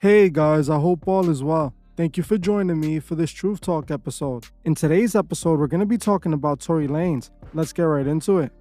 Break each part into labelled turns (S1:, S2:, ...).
S1: Hey guys, I hope all is well. Thank you for joining me for this Truth Talk episode. In today's episode, we're going to be talking about Tory Lanez. Let's get right into it.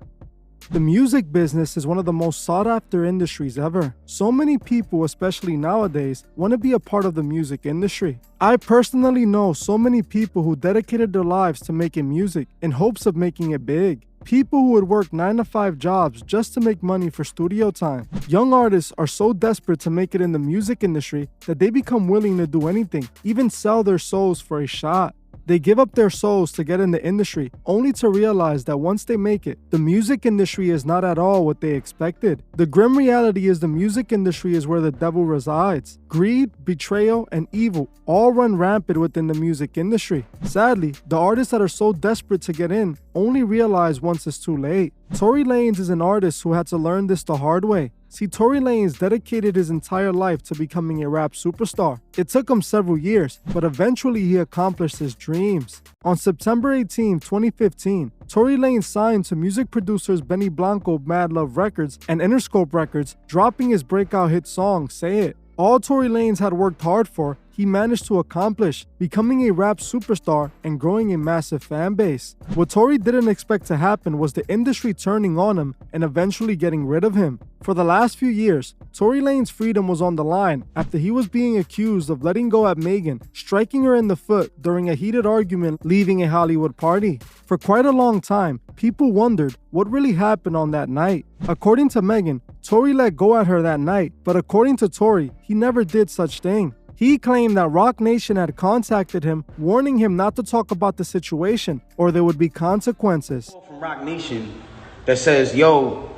S1: The music business is one of the most sought after industries ever. So many people, especially nowadays, want to be a part of the music industry. I personally know so many people who dedicated their lives to making music in hopes of making it big. People who would work 9-to-5 jobs just to make money for studio time. Young artists are so desperate to make it in the music industry that they become willing to do anything, even sell their souls for a shot. They give up their souls to get in the industry, only to realize that once they make it, the music industry is not at all what they expected. The grim reality is the music industry is where the devil resides. Greed, betrayal, and evil all run rampant within the music industry. Sadly, the artists that are so desperate to get in only realize once it's too late. Tory Lanez is an artist who had to learn this the hard way. See, Tory Lanez dedicated his entire life to becoming a rap superstar. It took him several years, but eventually he accomplished his dreams. On September 18, 2015, Tory Lanez signed to music producers Benny Blanco, Mad Love Records, and Interscope Records, dropping his breakout hit song, Say It. All Tory Lanez had worked hard for, he managed to accomplish, becoming a rap superstar and growing a massive fan base. What Tory didn't expect to happen was the industry turning on him and eventually getting rid of him. For the last few years, Tory Lanez's freedom was on the line after he was being accused of letting go at Megan, striking her in the foot during a heated argument leaving a Hollywood party. For quite a long time, people wondered what really happened on that night. According to Megan, Tory let go at her that night, but according to Tory, he never did such thing. He claimed that Roc Nation had contacted him, warning him not to talk about the situation or there would be consequences.
S2: From Roc Nation that says, yo,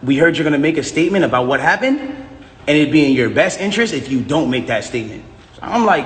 S2: we heard you're gonna make a statement about what happened, and it'd be in your best interest if you don't make that statement. So I'm like,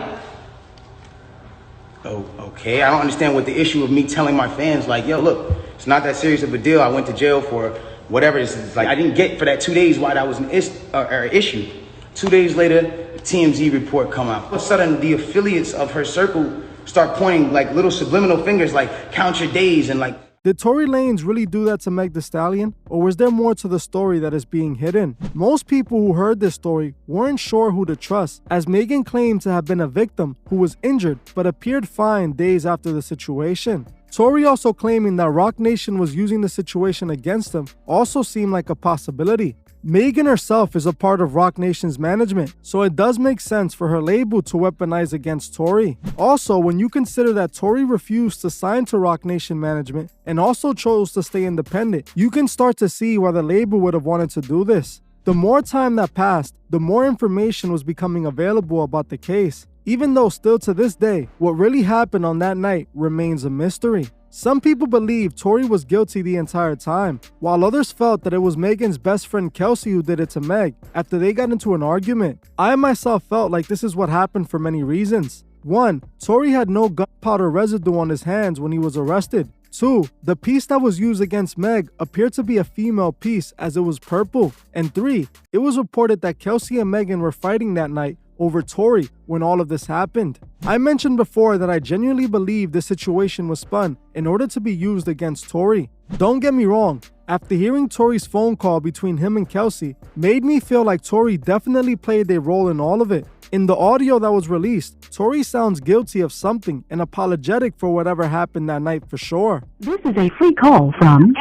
S2: oh, okay, I don't understand what the issue of me telling my fans, like, yo, look, it's not that serious of a deal. I went to jail for whatever. It's like, I didn't get for that 2 days why that was an issue. 2 days later, the TMZ report come out. All of a sudden, the affiliates of her circle start pointing like little subliminal fingers, like count your days and like.
S1: Did Tory Lanez really do that to Meg the Stallion? Or was there more to the story that is being hidden? Most people who heard this story weren't sure who to trust, as Megan claimed to have been a victim who was injured but appeared fine days after the situation. Tory also claiming that Roc Nation was using the situation against him also seemed like a possibility. Megan herself is a part of Roc Nation's management, so it does make sense for her label to weaponize against Tory. Also, when you consider that Tory refused to sign to Roc Nation management and also chose to stay independent, you can start to see why the label would have wanted to do this. The more time that passed, the more information was becoming available about the case, even though still to this day, what really happened on that night remains a mystery. Some people believe Tory was guilty the entire time, while others felt that it was Megan's best friend Kelsey who did it to Meg after they got into an argument. I myself felt like this is what happened for many reasons. 1. Tory had no gunpowder residue on his hands when he was arrested. 2. The piece that was used against Meg appeared to be a female piece as it was purple. And 3. It was reported that Kelsey and Megan were fighting that night over Tory when all of this happened. I mentioned before that I genuinely believe this situation was spun in order to be used against Tory. Don't get me wrong, after hearing Tory's phone call between him and Kelsey, made me feel like Tory definitely played a role in all of it. In the audio that was released, Tory sounds guilty of something and apologetic for whatever happened that night for sure.
S3: This is a free call from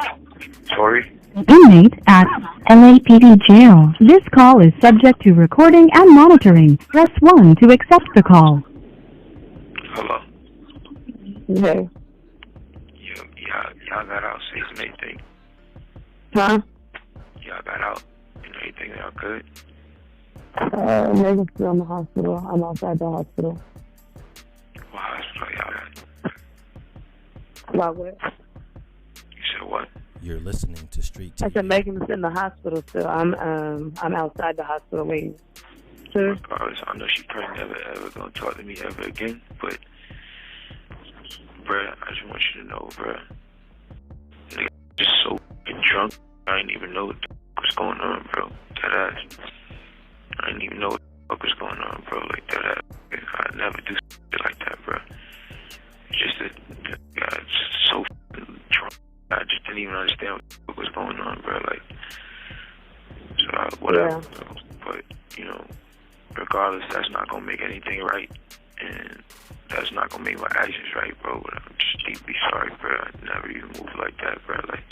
S4: Tory?
S3: inmate at LAPD jail. This call is subject to recording and monitoring. Press 1 to accept the call.
S4: Hello?
S5: No.
S4: Y'all got out safe and everything?
S5: Huh?
S4: Y'all got out and everything, y'all good?
S5: Megan's still in the hospital. I'm outside the hospital.
S4: What hospital y'all at?
S5: Why what?
S4: You said what?
S6: You're listening to Street TV.
S5: I said Megan's in the hospital still. I'm outside the hospital waiting. Sure.
S4: Regardless, I know she probably never ever gonna talk to me ever again, but bruh, I just want you to know, bruh. Nigga, just so drunk, I didn't even know what the fuck was going on, bro. That ass. I didn't even know what the fuck was going on, bro. Like that ass. I never do shit like that, bro. Just that guy just so drunk. I just didn't even understand what the fuck was going on, bro. Like, so whatever.
S5: Yeah.
S4: Bro. But you know, regardless, that's not gonna make anything right, and that's not gonna make my actions right, bro. But I'm just deeply sorry, bro. I never even moved like that, bro. Like,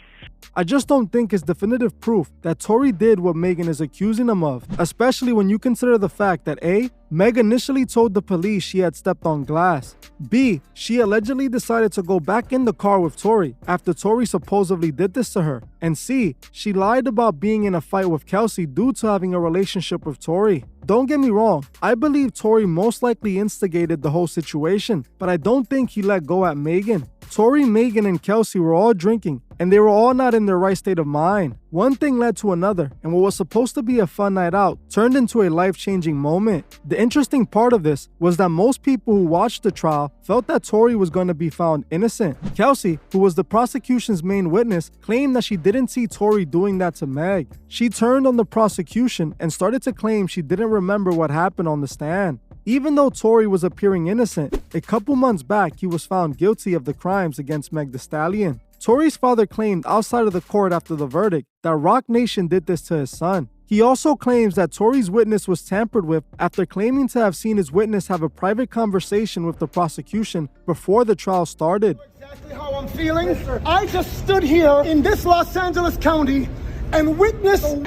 S1: I just don't think it's definitive proof that Tory did what Megan is accusing him of, especially when you consider the fact that A, Meg initially told the police she had stepped on glass. B, she allegedly decided to go back in the car with Tory after Tory supposedly did this to her. And C, she lied about being in a fight with Kelsey due to having a relationship with Tory. Don't get me wrong, I believe Tory most likely instigated the whole situation, but I don't think he let go at Megan. Tory, Megan, and Kelsey were all drinking, and they were all not in their right state of mind. One thing led to another, and what was supposed to be a fun night out turned into a life-changing moment. The interesting part of this was that most people who watched the trial felt that Tory was going to be found innocent. Kelsey, who was the prosecution's main witness, claimed that she didn't see Tory doing that to Meg. She turned on the prosecution and started to claim she didn't remember what happened on the stand. Even though Tory was appearing innocent, a couple months back he was found guilty of the crimes against Meg the Stallion. Tory's father claimed outside of the court after the verdict that Roc Nation did this to his son. He also claims that Tory's witness was tampered with after claiming to have seen his witness have a private conversation with the prosecution before the trial started.
S7: Exactly how I'm feeling. I just stood here in this Los Angeles County and witnessed.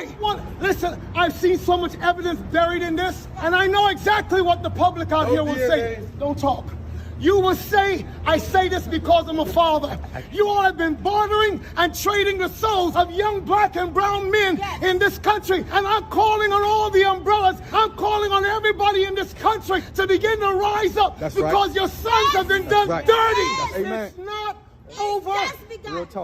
S7: Listen, I've seen so much evidence buried in this, and I know exactly what the public out here will say. Don't talk. You will say, I say this because I'm a father. You all have been bartering and trading the souls of young black and brown men in this country. And I'm calling on all the umbrellas. I'm calling on everybody in this country to begin to rise up because your sons have been done dirty. It's not over.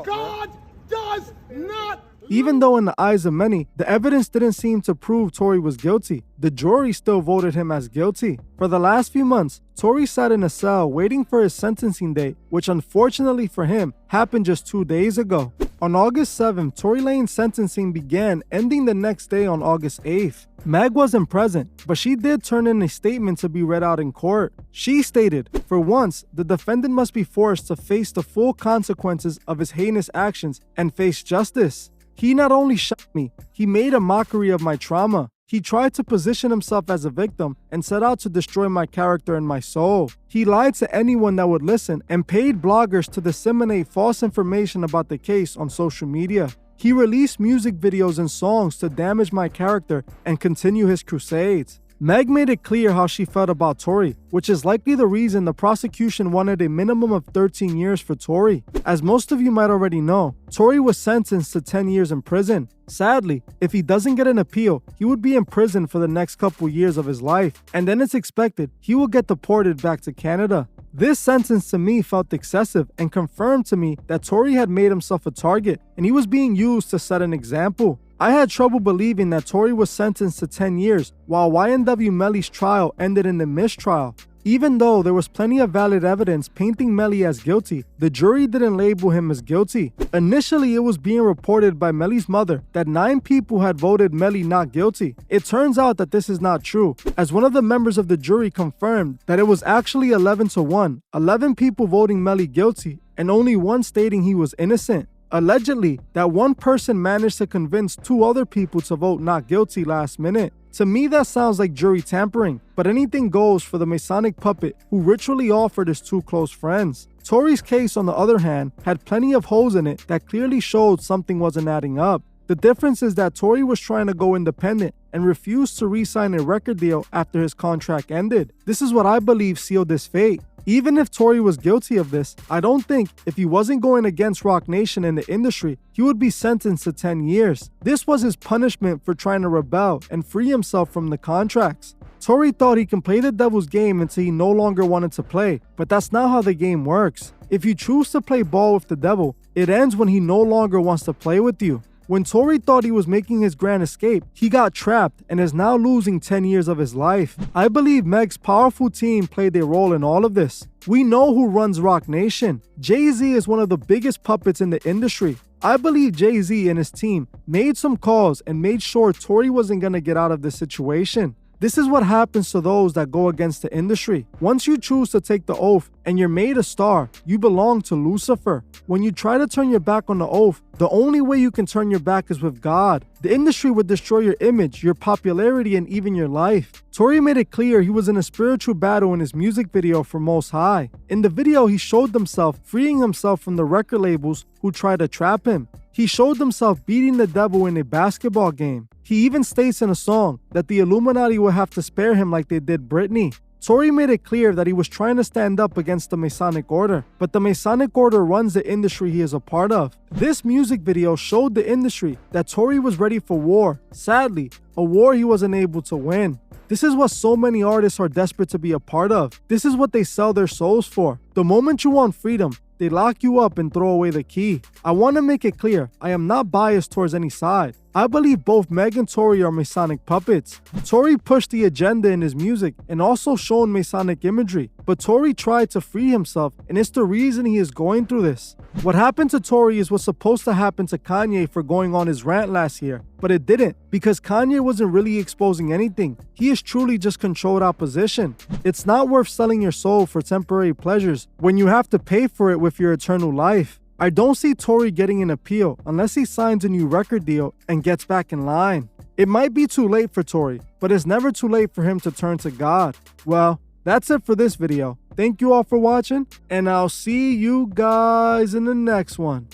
S7: God does not.
S1: Even though in the eyes of many, the evidence didn't seem to prove Tory was guilty, the jury still voted him as guilty. For the last few months, Tory sat in a cell waiting for his sentencing date, which unfortunately for him, happened just 2 days ago. On August 7th, Tory Lanez's sentencing began, ending the next day on August 8th. Meg wasn't present, but she did turn in a statement to be read out in court. She stated, for once, the defendant must be forced to face the full consequences of his heinous actions and face justice. He not only shot me, he made a mockery of my trauma. He tried to position himself as a victim and set out to destroy my character and my soul. He lied to anyone that would listen and paid bloggers to disseminate false information about the case on social media. He released music videos and songs to damage my character and continue his crusades. Meg made it clear how she felt about Tory, which is likely the reason the prosecution wanted a minimum of 13 years for Tory. As most of you might already know, Tory was sentenced to 10 years in prison. Sadly, if he doesn't get an appeal, he would be in prison for the next couple years of his life, and then it's expected he will get deported back to Canada. This sentence to me felt excessive and confirmed to me that Tory had made himself a target and he was being used to set an example. I had trouble believing that Tory was sentenced to 10 years while YNW Melly's trial ended in a mistrial. Even though there was plenty of valid evidence painting Melly as guilty, the jury didn't label him as guilty. Initially, it was being reported by Melly's mother that 9 people had voted Melly not guilty. It turns out that this is not true, as one of the members of the jury confirmed that it was actually 11-1, 11 people voting Melly guilty and only 1 stating he was innocent. Allegedly, that one person managed to convince 2 other people to vote not guilty last minute. To me, that sounds like jury tampering, but anything goes for the Masonic puppet who ritually offered his 2 close friends. Tory's case, on the other hand, had plenty of holes in it that clearly showed something wasn't adding up. The difference is that Tory was trying to go independent and refused to re-sign a record deal after his contract ended. This is what I believe sealed his fate. Even if Tory was guilty of this, I don't think if he wasn't going against Roc Nation in the industry, he would be sentenced to 10 years. This was his punishment for trying to rebel and free himself from the contracts. Tory thought he can play the devil's game until he no longer wanted to play, but that's not how the game works. If you choose to play ball with the devil, it ends when he no longer wants to play with you. When Tory thought he was making his grand escape, he got trapped and is now losing 10 years of his life. I believe Meg's powerful team played a role in all of this. We know who runs Roc Nation. Jay-Z is one of the biggest puppets in the industry. I believe Jay-Z and his team made some calls and made sure Tory wasn't going to get out of this situation. This is what happens to those that go against the industry. Once you choose to take the oath and you're made a star. You belong to Lucifer. When you try to turn your back on the oath, the only way you can turn your back is with God. The industry would destroy your image, your popularity, and even your life. Tory made it clear he was in a spiritual battle in his music video for Most High. In the video, he showed himself freeing himself from the record labels who tried to trap him. He showed himself beating the devil in a basketball game. He even states in a song that the Illuminati will have to spare him like they did Britney. Tory made it clear that he was trying to stand up against the Masonic Order, but the Masonic Order runs the industry he is a part of. This music video showed the industry that Tory was ready for war. Sadly, a war he wasn't able to win. This is what so many artists are desperate to be a part of. This is what they sell their souls for. The moment you want freedom, they lock you up and throw away the key. I want to make it clear, I am not biased towards any side. I believe both Megan Tory are Masonic puppets. Tory pushed the agenda in his music and also shown Masonic imagery, but Tory tried to free himself, and it's the reason he is going through this. What happened to Tory is what's supposed to happen to Kanye for going on his rant last year, but it didn't, because Kanye wasn't really exposing anything. He is truly just controlled opposition. It's not worth selling your soul for temporary pleasures when you have to pay for it with your eternal life. I don't see Tory getting an appeal unless he signs a new record deal and gets back in line. It might be too late for Tory, but it's never too late for him to turn to God. Well, that's it for this video. Thank you all for watching, and I'll see you guys in the next one.